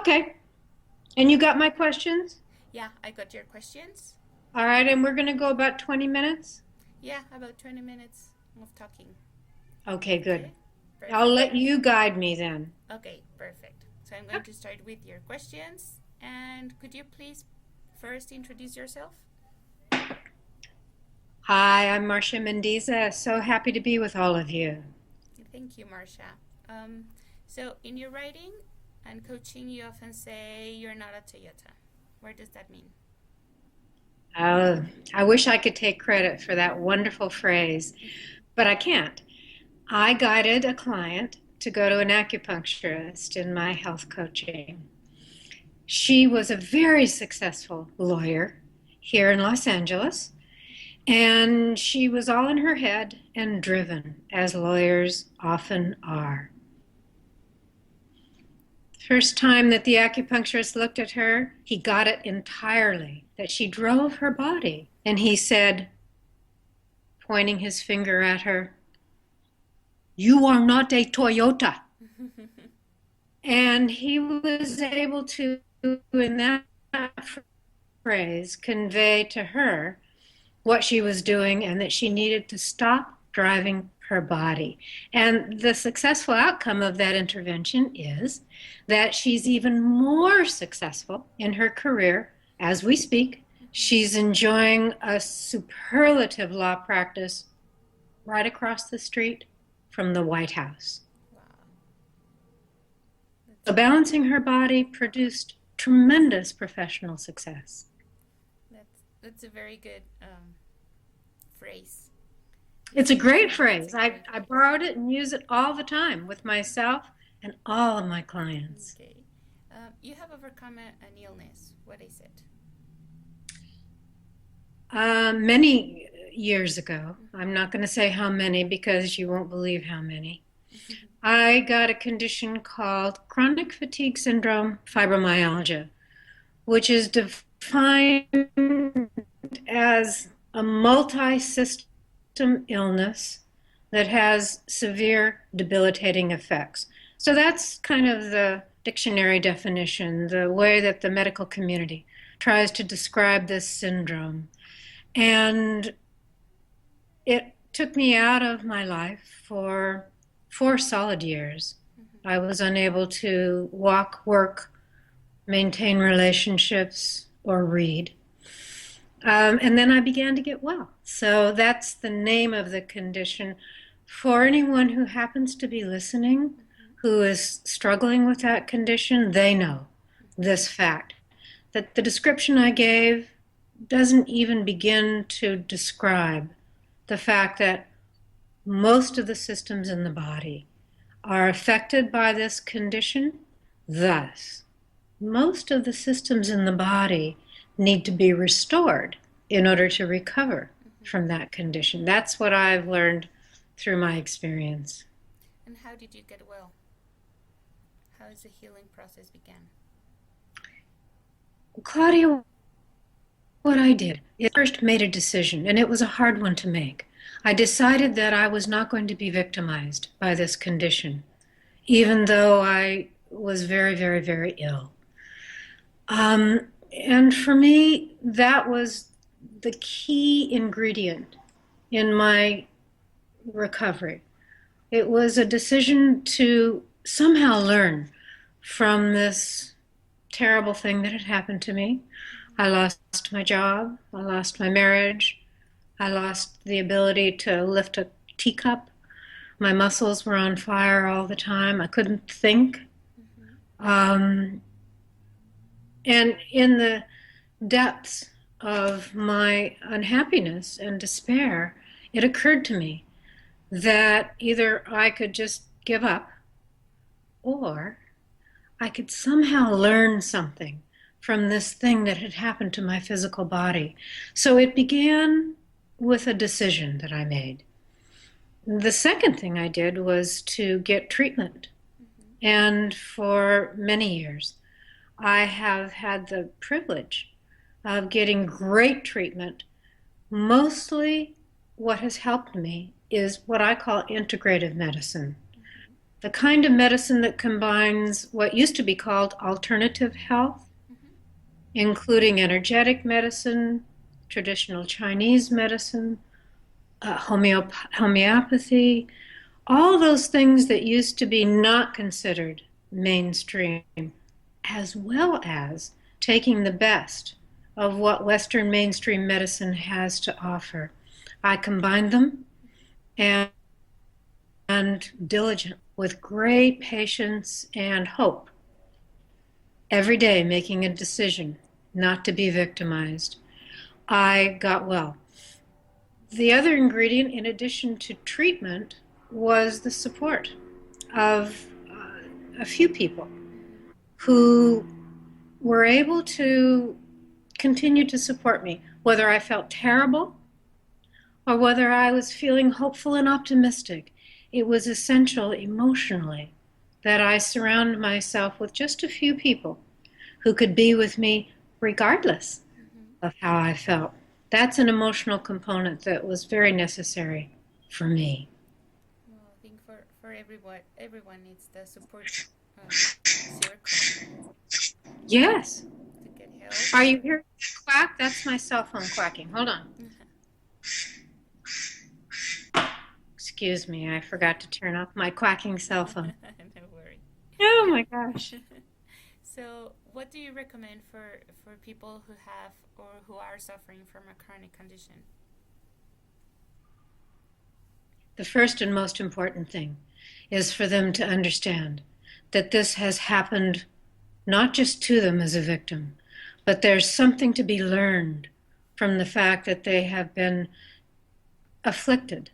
Okay. And you got my questions? Yeah, I got your questions. All right, and we're going to go about 20 minutes? Yeah, about 20 minutes of talking. Okay, good. Okay, I'll perfect. let you guide me then. Okay, perfect. So I'm going to start with your questions. And could you please first introduce yourself? Hi, I'm Marsha Mendizza. So happy to be with all of you. Thank you, Marsha. Um, so, in your writing and coaching, you often say you're not a Toyota. What does that mean? Uh, I wish I could take credit for that wonderful phrase, but I can't. I guided a client to go to an acupuncturist in my health coaching. She was a very successful lawyer here in Los Angeles, and she was all in her head and driven, as lawyers often are. First time that the acupuncturist looked at her, he got it entirely, that she drove her body. And he said, pointing his finger at her, "You are not a Toyota." And he was able to, in that phrase, convey to her what she was doing and that she needed to stop driving her body. And the successful outcome of that intervention is that she's even more successful in her career as we speak. She's enjoying a superlative law practice right across the street from the White House. Wow, So that's balancing her body produced tremendous professional success. that's a very good phrase. It's a great It's a phrase. I, great I phrase. borrowed it and use it all the time with myself and all of my clients. Okay. You have overcome an illness. What is it? Many years ago, I'm not going to say how many because you won't believe how many, I got a condition called chronic fatigue syndrome fibromyalgia, which is defined as a multi-system illness that has severe debilitating effects. So that's kind of the dictionary definition, the way that the medical community tries to describe this syndrome. And it took me out of my life for 4 solid years. I was unable to walk, work, maintain relationships, or read. And then I began to get well. So that's the name of the condition. For anyone who happens to be listening, who is struggling with that condition, they know this fact that the description I gave doesn't even begin to describe the fact that most of the systems in the body are affected by this condition. Thus, most of the systems in the body need to be restored in order to recover from that condition. That's what I've learned through my experience. And how did you get well? How is the healing process began? Claudia, what I did is first made a decision, and it was a hard one to make. I decided that I was not going to be victimized by this condition, even though I was very, very, very ill. And for me, that was the key ingredient in my recovery. It was a decision to somehow learn from this terrible thing that had happened to me. I lost my job, I lost my marriage, I lost the ability to lift a teacup. My muscles were on fire all the time. I couldn't think. Mm-hmm. Um, and in the depths of my unhappiness and despair, it occurred to me that either I could just give up or I could somehow learn something from this thing that had happened to my physical body. So it began with a decision that I made. The second thing I did was to get treatment. Mm-hmm. And for many years, I have had the privilege of getting great treatment. Mostly what has helped me is what I call integrative medicine. the kind of medicine that combines what used to be called alternative health, Mm-hmm. including energetic medicine, traditional Chinese medicine, homeopathy, all those things that used to be not considered mainstream, as well as taking the best of what Western mainstream medicine has to offer. I combined them and, and diligent with great patience and hope, every day making a decision not to be victimized. I got well. The other ingredient, in addition to treatment, was the support of a few people who were able to continue to support me, whether I felt terrible or whether I was feeling hopeful and optimistic. It was essential emotionally that I surround myself with just a few people who could be with me regardless Mm-hmm. of how I felt. That's an emotional component that was very necessary for me. Well, I think for everyone needs the support um, circle Yes. to get help Are you or. hearing that quack? That's my cell phone quacking. Hold on. Excuse me, I forgot to turn off my quacking cell phone. No worry. Oh my gosh. So, what do you recommend for people who have or who are suffering from a chronic condition? The first and most important thing is for them to understand that this has happened not just to them as a victim, but there's something to be learned from the fact that they have been afflicted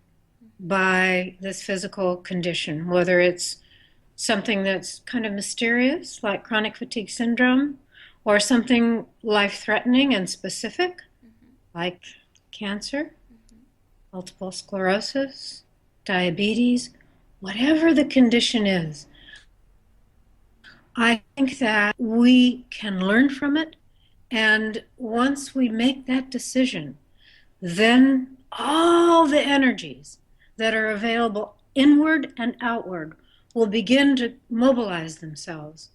by this physical condition, whether it's something that's kind of mysterious, like chronic fatigue syndrome, or something life threatening and specific, Mm-hmm. like cancer, Mm-hmm. multiple sclerosis, diabetes, whatever the condition is. I think that we can learn from it. And once we make that decision, then all the energies that are available inward and outward will begin to mobilize themselves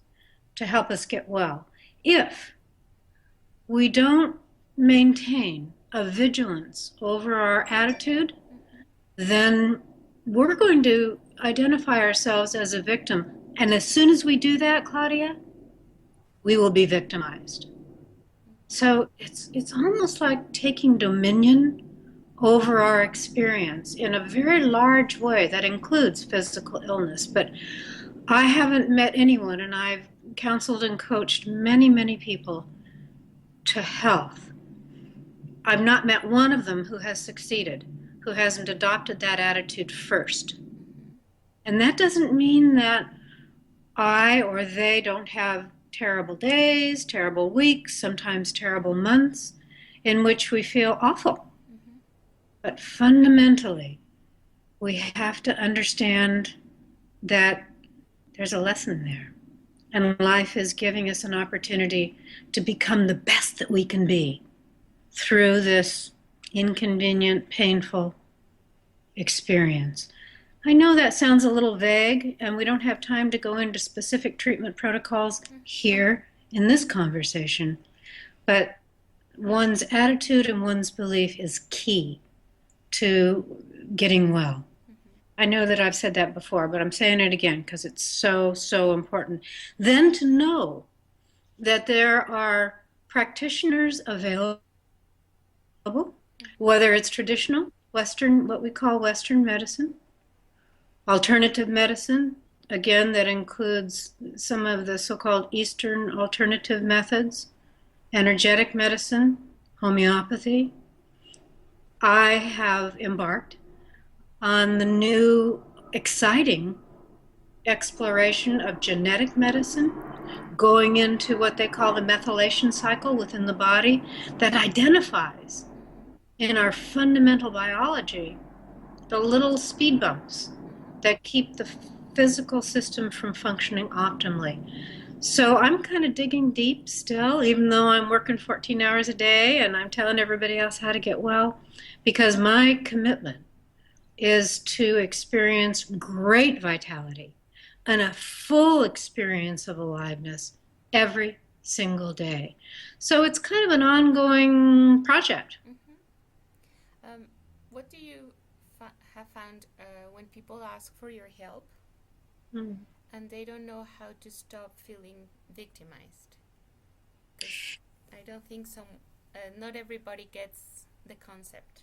to help us get well. If we don't maintain a vigilance over our attitude, Mm-hmm. then we're going to identify ourselves as a victim. And as soon as we do that, Claudia, we will be victimized. So it's almost like taking dominion over our experience in a very large way that includes physical illness. But I haven't met anyone, and I've counseled and coached many, many people to health. I've not met one of them who has succeeded, who hasn't adopted that attitude first. Mm-hmm. And that doesn't mean that I or they don't have terrible days, terrible weeks, sometimes terrible months in which we feel awful. Mm-hmm. But fundamentally, we have to understand that there's a lesson there. And life is giving us an opportunity to become the best that we can be through this inconvenient, painful experience. I know that sounds a little vague, and we don't have time to go into specific treatment protocols here in this conversation, but one's attitude and one's belief is key to getting well. Mm-hmm. I know that I've said that before, but I'm saying it again because it's so, so important. Then to know that there are practitioners available, whether it's traditional, Western, what we call Western medicine, alternative medicine, again, that includes some of the so-called Eastern alternative methods, energetic medicine, homeopathy. I have embarked on the new exciting exploration of genetic medicine, going into what they call the methylation cycle within the body that identifies Mm-hmm. in our fundamental biology the little speed bumps that keep the physical system from functioning optimally. So I'm kind of digging deep still, even though I'm working 14 hours a day and I'm telling everybody else how to get well, because my commitment is to experience great vitality, and a full experience of aliveness every single day. So it's kind of an ongoing project. Mm-hmm. What do you have found when people ask for your help Mm. and they don't know how to stop feeling victimized? Because I don't think not everybody gets the concept.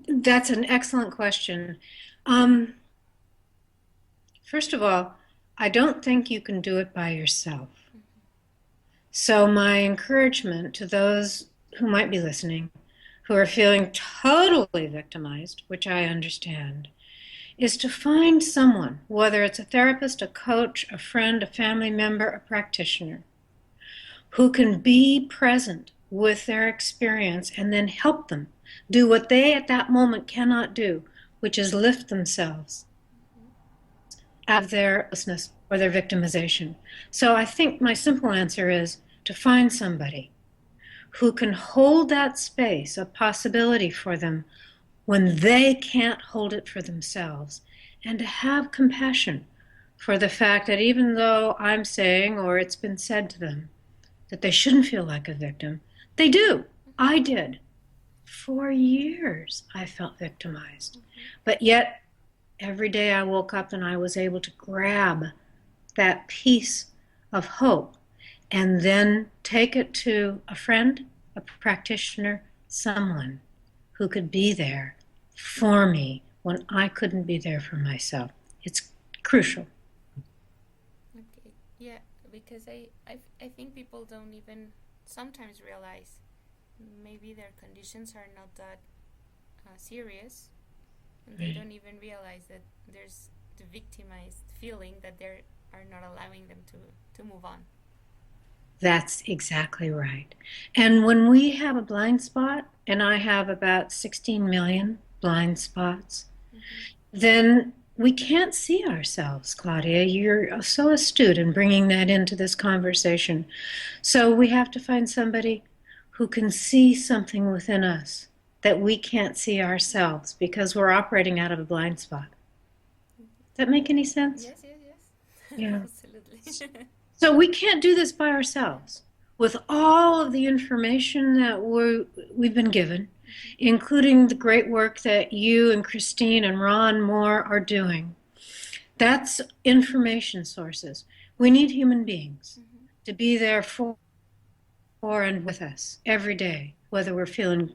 That's an excellent question. Um, First of all, I don't think you can do it by yourself. Mm-hmm. So, my encouragement to those who might be listening, who are feeling totally victimized, which I understand, is to find someone, whether it's a therapist, a coach, a friend, a family member, a practitioner, who can be present with their experience and then help them do what they at that moment cannot do, which is lift themselves out of their hopelessness or their victimization. So I think my simple answer is to find somebody who can hold that space, a possibility for them when they can't hold it for themselves, and to have compassion for the fact that even though I'm saying, or it's been said to them, that they shouldn't feel like a victim, they do. I did. For years, I felt victimized. Mm-hmm. But yet, every day I woke up and I was able to grab that piece of hope and then take it to a friend, a practitioner, someone who could be there for me when I couldn't be there for myself. It's crucial. Okay. Yeah, because I think people don't even sometimes realize maybe their conditions are not that serious, and they Right. don't even realize that there's the victimized feeling that they are not allowing them to move on. That's exactly right. And when we have a blind spot, and I have about 16 million blind spots, Mm-hmm. then we can't see ourselves, Claudia. You're so astute in bringing that into this conversation. So we have to find somebody who can see something within us that we can't see ourselves because we're operating out of a blind spot. Does that make any sense? Yes, yes, yes. Yeah. Absolutely. So we can't do this by ourselves. With all of the information that we've been given, Mm-hmm. including the great work that you and Christine and Ron Moore are doing, that's information sources. We need human beings Mm-hmm. to be there for and with us every day, whether we're feeling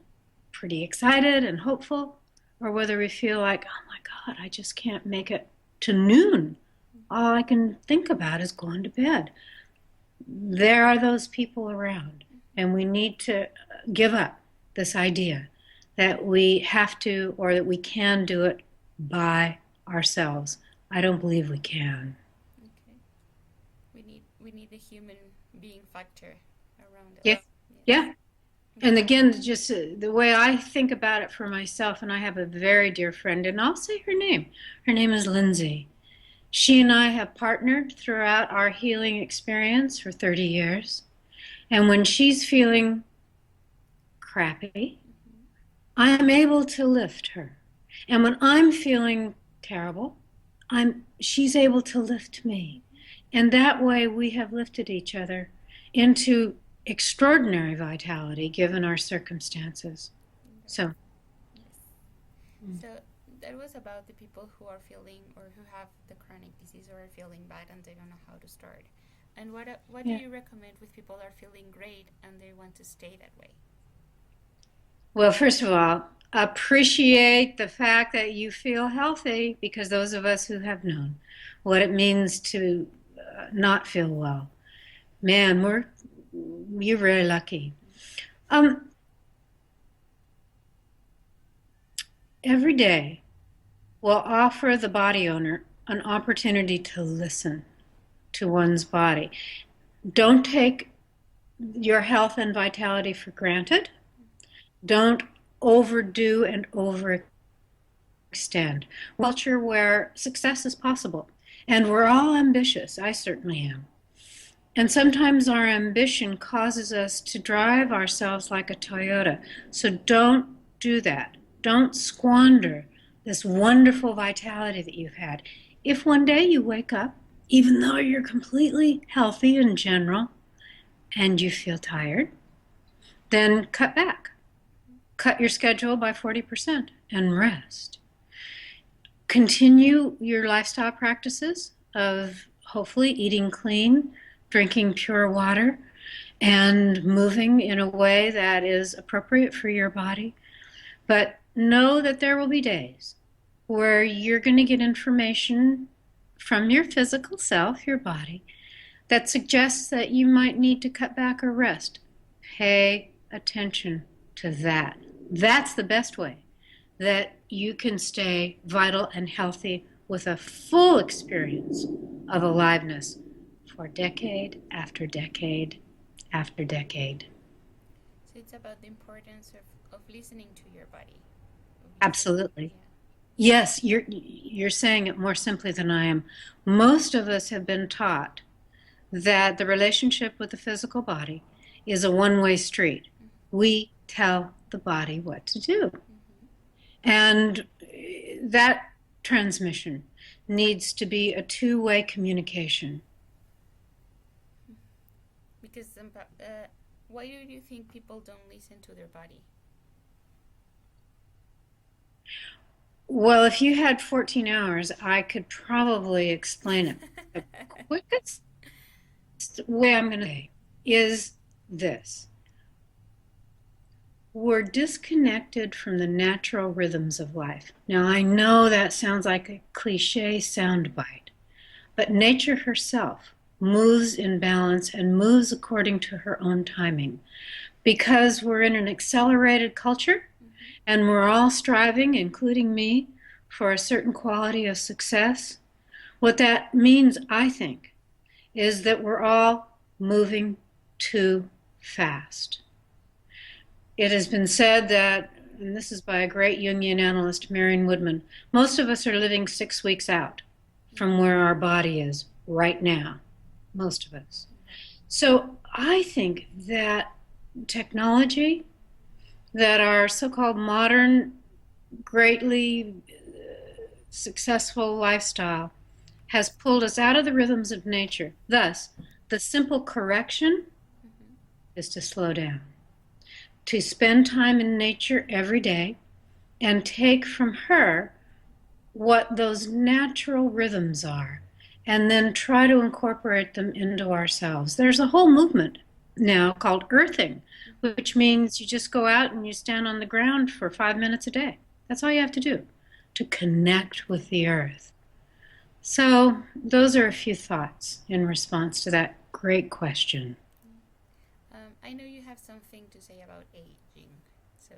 pretty excited and hopeful or whether we feel like, oh my God, I just can't make it to noon. All I can think about is going to bed. There are those people around, and we need to give up this idea that we have to or that we can do it by ourselves. I don't believe we can. Okay. We need the human being factor around Yeah, us. Yes. yeah. And Okay. again, just the way I think about it for myself, and I have a very dear friend, and I'll say her name. Her name is Lindsay. She and I have partnered throughout our healing experience for 30 years. And when she's feeling crappy, Mm-hmm. I'm able to lift her. And when I'm feeling terrible, she's able to lift me. And that way we have lifted each other into extraordinary vitality given our circumstances. That's So, yes. So that was about the people who are feeling or who have the chronic disease or are feeling bad and they don't know how to start. And what do yeah. you recommend with people who are feeling great and they want to stay that way? Well, first of all, appreciate the fact that you feel healthy because those of us who have known what it means to not feel well, man, you're very lucky. Um, every day will offer the body owner an opportunity to listen to one's body. Don't take your health and vitality for granted. Don't overdo and overextend. Culture where success is possible. And we're all ambitious. I certainly am. And sometimes our ambition causes us to drive ourselves like a Toyota. So don't do that. Don't squander this wonderful vitality that you've had. if one day you wake up, even though you're completely healthy in general, and you feel tired, then cut back. Cut your schedule by 40% and rest. Continue your lifestyle practices of hopefully eating clean, drinking pure water, and moving in a way that is appropriate for your body. But know that there will be days where you're going to get information from your physical self, your body, that suggests that you might need to cut back or rest. Pay attention to that. That's the best way that you can stay vital and healthy with a full experience of aliveness for decade after decade after decade. So it's about the importance of listening to your body. Absolutely. Yeah. Yes, you're saying it more simply than I am. Most of us have been taught that the relationship with the physical body is a one-way street. We tell the body what to do. And that transmission needs to be a two-way communication. Because why do you think people don't listen to their body? Well, if you had 14 hours, I could probably explain it. The quickest way I'm going to say is this. We're disconnected from the natural rhythms of life. Now, I know that sounds like a cliche soundbite, but nature herself moves in balance and moves according to her own timing. Because we're in an accelerated culture and we're all striving, including me, for a certain quality of success, what that means, I think, is that we're all moving too fast. It has been said that, and this is by a great Jungian analyst, Marion Woodman, most of us are living 6 weeks out from where our body is right now, most of us. So I think that technology, that our so-called modern, greatly successful lifestyle has pulled us out of the rhythms of nature. Thus, the simple correction is to slow down, to spend time in nature every day and take from her what those natural rhythms are and then try to incorporate them into ourselves. There's a whole movement now called earthing, which means you just go out and you stand on the ground for 5 minutes a day. That's all you have to do to connect with the earth. So those are a few thoughts in response to that great question. I know you have something to say about aging, so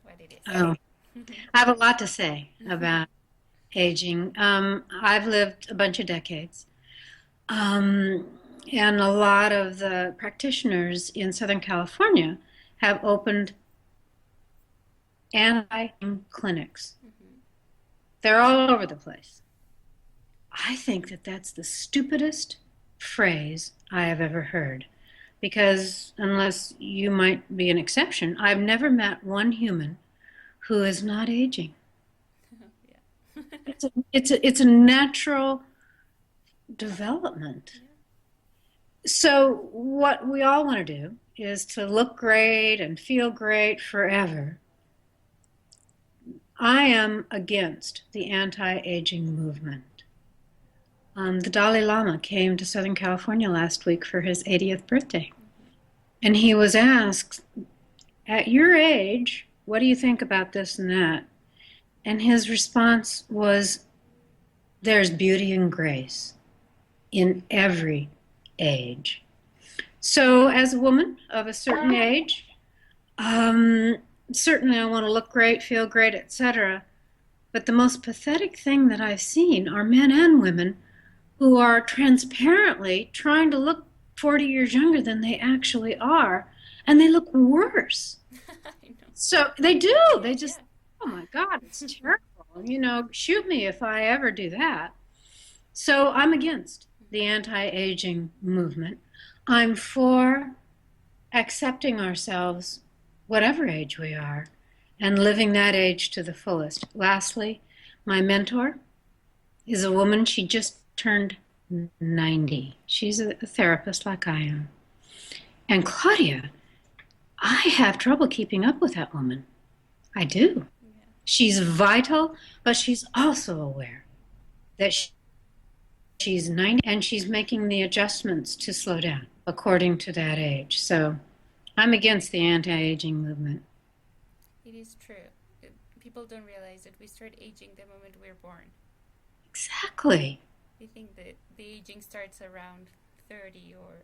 what it is. Oh, I have a lot to say about aging. I've lived a bunch of decades. Um, and a lot of the practitioners in Southern California have opened anti-aging clinics. They're all over the place. I think that that's the stupidest phrase I have ever heard. Because unless you might be an exception, I've never met one human who is not aging. Yeah. It's a natural development. So what we all want to do is to look great and feel great forever. I am against the anti-aging movement. The Dalai Lama came to Southern California last week for his 80th birthday. And he was asked, at your age, what do you think about this and that? And his response was, there's beauty and grace in every age. So as a woman of a certain age, certainly I want to look great, feel great, etc. But the most pathetic thing that I've seen are men and women who are transparently trying to look 40 years younger than they actually are, and they look worse. So they do. They just, oh my God, it's terrible. You know, shoot me if I ever do that. So I'm against the anti-aging movement. I'm for accepting ourselves, whatever age we are, and living that age to the fullest. Lastly, my mentor, is a woman. She just turned 90. She's a therapist like I am. And Claudia, I have trouble keeping up with that woman. I do. Yeah. She's vital, but she's also aware that she's 90 and she's making the adjustments to slow down according to that age. So I'm against the anti aging movement. It is true. People don't realize that we start aging the moment we're born. Exactly. They think that the aging starts around 30 or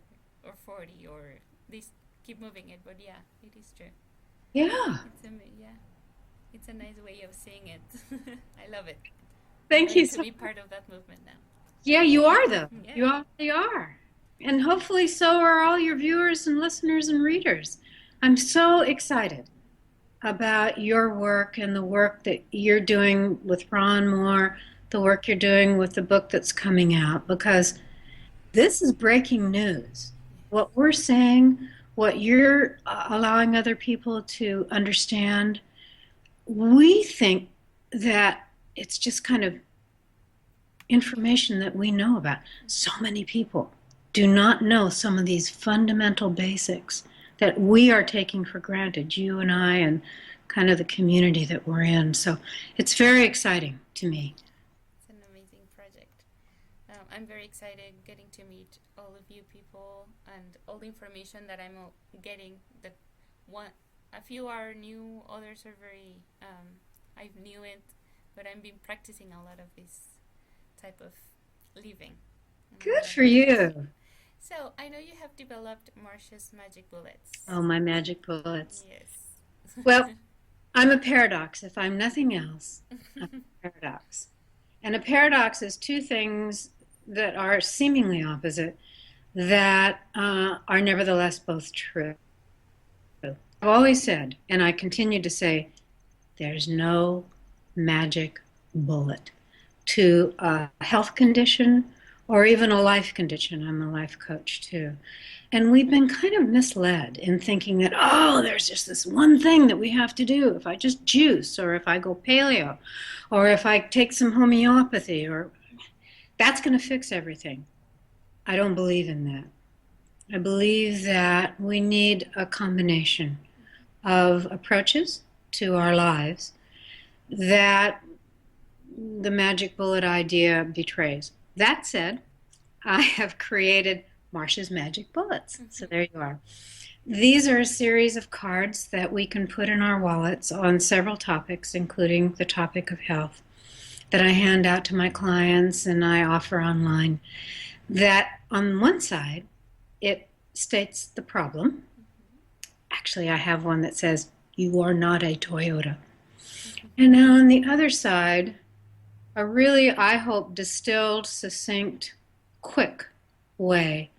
40 or they keep moving it, but yeah, it is true. Yeah. Yeah, it's a nice way of seeing it. I love it. I'm Thank going you to so be part of that movement now. Yeah, you are though. Yeah. You already are. And hopefully so are all your viewers and listeners and readers. I'm so excited about your work and the work that you're doing with Ron Moore, the work you're doing with the book that's coming out, because this is breaking news. What we're saying, what you're allowing other people to understand, we think that it's just kind of information that we know about. So many people do not know some of these fundamental basics that we are taking for granted, you and I, and kind of the community that we're in. So it's very exciting to me. It's an amazing project. I'm very excited getting to meet all of you people and all the information that I'm getting. That one, a few are new, others are very. I knew it, but I've been practicing a lot of this type of living, and I Good love for it. you. So I know you have developed Marsha's magic bullets. Oh, my magic bullets. Yes. Well, I'm a paradox. If I'm nothing else, I'm a paradox. And a paradox is two things that are seemingly opposite that are nevertheless both true. I've always said, and I continue to say, there's no magic bullet to a health condition or even a life condition. I'm a life coach too. And we've been kind of misled in thinking that, oh, there's just this one thing that we have to do. If I just juice, or if I go paleo, or if I take some homeopathy, or that's going to fix everything. I don't believe in that. I believe that we need a combination of approaches to our lives that the magic bullet idea betrays. That said, I have created Marsha's Magic Bullets. So there you are. These are a series of cards that we can put in our wallets on several topics, including the topic of health, that I hand out to my clients and I offer online. That on one side, it states the problem. Actually, I have one that says, "You are not a Toyota." And now on the other side, a really, I hope, distilled, succinct, quick way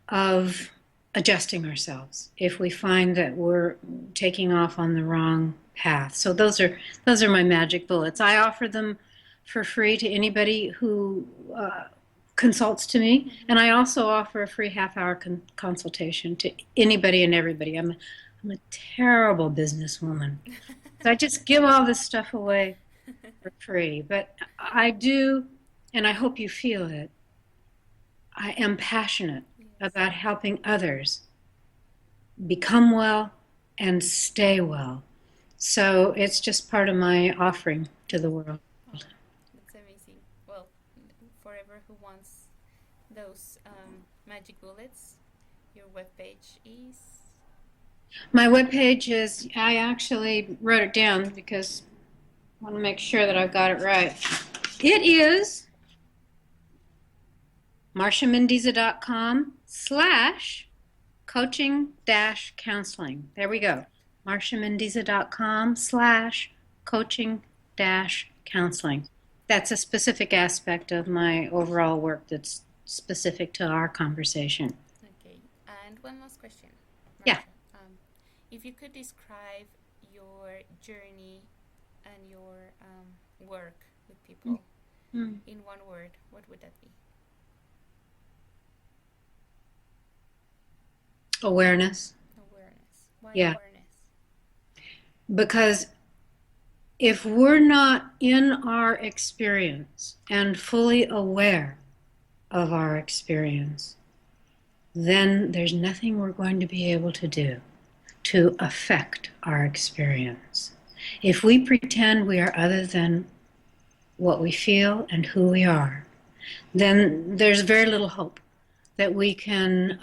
of adjusting ourselves if we find that we're taking off on the wrong path. So those are my magic bullets. I offer them for free to anybody who consults to me, and I also offer a free half-hour consultation to anybody and everybody. I'm a terrible businesswoman, so I just give all this stuff away for free. But I do, and I hope you feel it. I am passionate Yes. about helping others become well and stay well. So it's just part of my offering to the world. Oh, that's amazing. Well, forever who wants those magic bullets, your webpage is. My webpage is, I actually wrote it down because I want to make sure that I've got it right. It is marshamendizza.com/coaching dash counseling. There we go. marshamendizza.com/coaching dash counseling. That's a specific aspect of my overall work that's specific to our conversation. Okay. And one last question, Yeah. Marsha. If you could describe your journey and your work with people Mm. in one word, what would that be? Awareness. Awareness. Why Yeah. awareness? Because if we're not in our experience and fully aware of our experience, then there's nothing we're going to be able to do to affect our experience. If we pretend we are other than what we feel and who we are, then there's very little hope that we can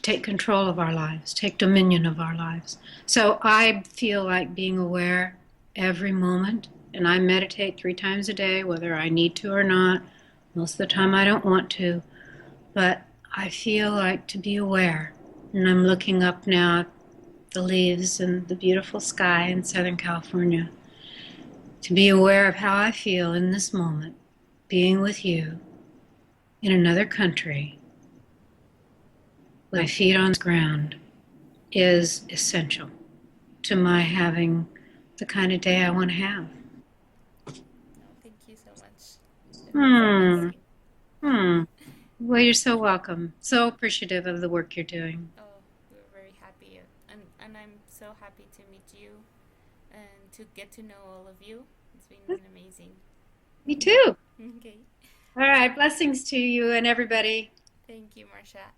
take control of our lives, take dominion of our lives. So I feel like being aware every moment, and I meditate 3 times a day, whether I need to or not. Most of the time I don't want to, but I feel like to be aware. And I'm looking up now at the leaves and the beautiful sky in Southern California, to be aware of how I feel in this moment, being with you in another country with my feet on the ground is essential to my having the kind of day I want to have. No, thank you so much. That's Hmm. amazing. Hmm. Well, you're so welcome. So appreciative of the work you're doing. Oh, we're very happy, and I'm so happy to meet you and to get to know all of you. It's been amazing. Me too. Okay, All right. Blessings to you and everybody. thank you, Marsha.